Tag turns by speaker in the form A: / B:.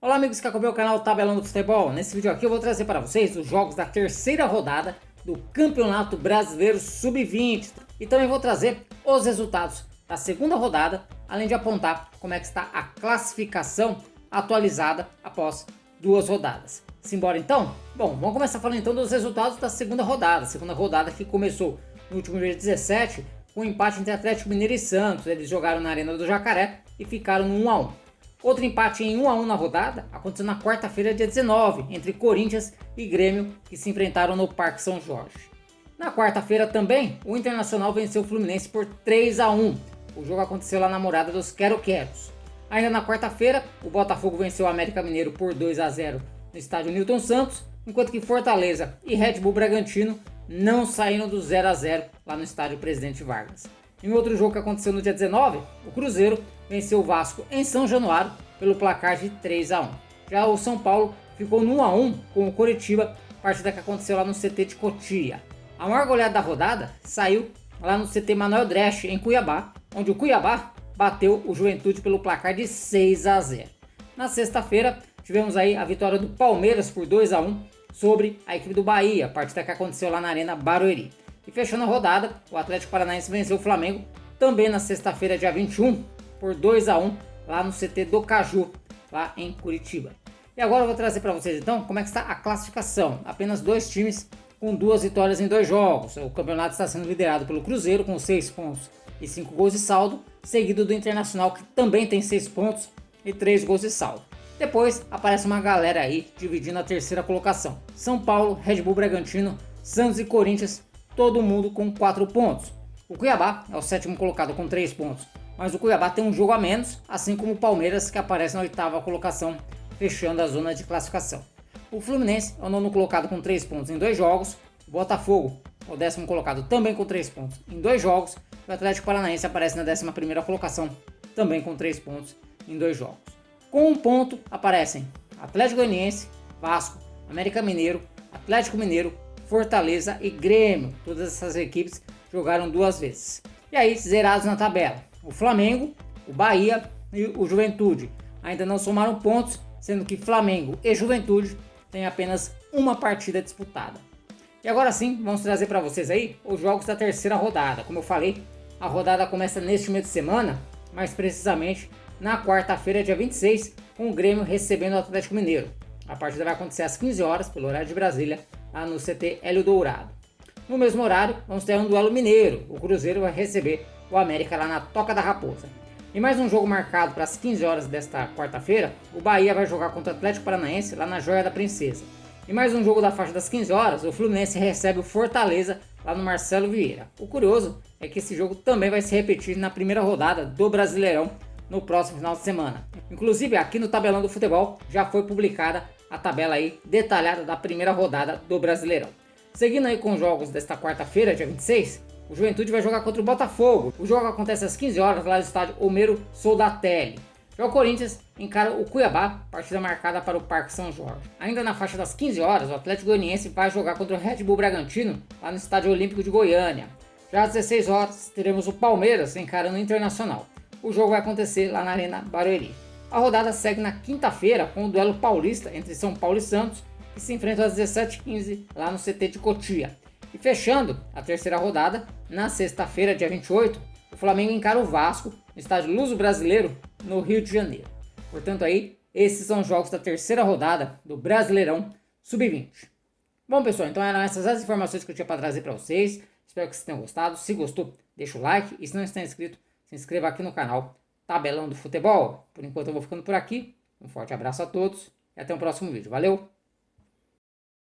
A: Olá amigos que acompanham o canal Tabelão do Futebol. Nesse vídeo aqui eu vou trazer para vocês os jogos da terceira rodada do Campeonato Brasileiro Sub-20 e também vou trazer os resultados da segunda rodada, além de apontar como é que está a classificação atualizada após duas rodadas. Simbora então? Bom, vamos começar falando então dos resultados da segunda rodada que começou no último dia 17 com um empate entre Atlético Mineiro e Santos. Eles jogaram na Arena do Jacaré e ficaram no 1 a 1. Outro empate em 1 a 1 na rodada aconteceu na quarta-feira, dia 19, entre Corinthians e Grêmio, que se enfrentaram no Parque São Jorge. Na quarta-feira também, o Internacional venceu o Fluminense por 3 a 1. O jogo aconteceu lá na Morada dos Quero-Queros. Ainda na quarta-feira, o Botafogo venceu o América Mineiro por 2 a 0 no estádio Newton Santos, enquanto que Fortaleza e Red Bull Bragantino não saíram do 0 a 0 lá no estádio Presidente Vargas. Em outro jogo que aconteceu no dia 19, o Cruzeiro venceu o Vasco em São Januário pelo placar de 3 a 1. Já o São Paulo ficou no 1 a 1 com o Coritiba, partida que aconteceu lá no CT de Cotia. A maior goleada da rodada saiu lá no CT Manuel Dresch, em Cuiabá, onde o Cuiabá bateu o Juventude pelo placar de 6 a 0. Na sexta-feira, tivemos aí a vitória do Palmeiras por 2 a 1 sobre a equipe do Bahia, partida que aconteceu lá na Arena Barueri. E fechando a rodada, o Atlético Paranaense venceu o Flamengo também na sexta-feira, dia 21, por 2 a 1 lá no CT do Caju, lá em Curitiba. E agora eu vou trazer para vocês então como é que está a classificação. Apenas dois times com duas vitórias em dois jogos. O campeonato está sendo liderado pelo Cruzeiro com 6 pontos e 5 gols de saldo, seguido do Internacional, que também tem 6 pontos e 3 gols de saldo. Depois aparece uma galera aí dividindo a terceira colocação. São Paulo, Red Bull Bragantino, Santos e Corinthians, todo mundo com 4 pontos. O Cuiabá é o sétimo colocado com 3 pontos, mas o Cuiabá tem um jogo a menos, assim como o Palmeiras, que aparece na oitava colocação, fechando a zona de classificação. O Fluminense é o nono colocado com 3 pontos em 2 jogos, o Botafogo é o décimo colocado também com 3 pontos em 2 jogos, e o Atlético Paranaense aparece na 11ª colocação, também com 3 pontos em 2 jogos. Com 1 ponto aparecem Atlético Goianiense, Vasco, América Mineiro, Atlético Mineiro, Fortaleza e Grêmio. Todas essas equipes jogaram 2 vezes. E aí, zerados na tabela, o Flamengo, o Bahia e o Juventude ainda não somaram pontos, sendo que Flamengo e Juventude têm apenas uma partida disputada. E agora sim, vamos trazer para vocês aí os jogos da terceira rodada. Como eu falei, a rodada começa neste meio de semana, mais precisamente na quarta-feira, dia 26, com o Grêmio recebendo o Atlético Mineiro. A partida vai acontecer às 15 horas, pelo horário de Brasília, lá no CT Hélio Dourado. No mesmo horário, vamos ter um duelo mineiro. O Cruzeiro vai receber o América lá na Toca da Raposa. E mais um jogo marcado para as 15 horas desta quarta-feira, o Bahia vai jogar contra o Atlético Paranaense lá na Joia da Princesa. E mais um jogo da faixa das 15 horas, o Fluminense recebe o Fortaleza lá no Marcelo Vieira. O curioso é que esse jogo também vai se repetir na primeira rodada do Brasileirão no próximo final de semana. Inclusive aqui no Tabelão do Futebol já foi publicada a tabela aí detalhada da primeira rodada do Brasileirão. Seguindo aí com os jogos desta quarta-feira, dia 26, o Juventude vai jogar contra o Botafogo. O jogo acontece às 15 horas lá no estádio Homero Soldatelli. Já o Corinthians encara o Cuiabá, partida marcada para o Parque São Jorge. Ainda na faixa das 15 horas, o Atlético Goianiense vai jogar contra o Red Bull Bragantino lá no estádio Olímpico de Goiânia. Já às 16 horas, teremos o Palmeiras encarando o Internacional. O jogo vai acontecer lá na Arena Barueri. A rodada segue na quinta-feira com o duelo paulista entre São Paulo e Santos, que se enfrentam às 17h15 lá no CT de Cotia. E fechando a terceira rodada, na sexta-feira, dia 28, o Flamengo encara o Vasco no estádio Luso Brasileiro, no Rio de Janeiro. Portanto aí, esses são os jogos da terceira rodada do Brasileirão Sub-20. Bom pessoal, então eram essas as informações que eu tinha para trazer para vocês. Espero que vocês tenham gostado. Se gostou, deixa o like e se não está inscrito, se inscreva aqui no canal Tabelão do Futebol. Por enquanto eu vou ficando por aqui. Um forte abraço a todos e até o próximo vídeo. Valeu!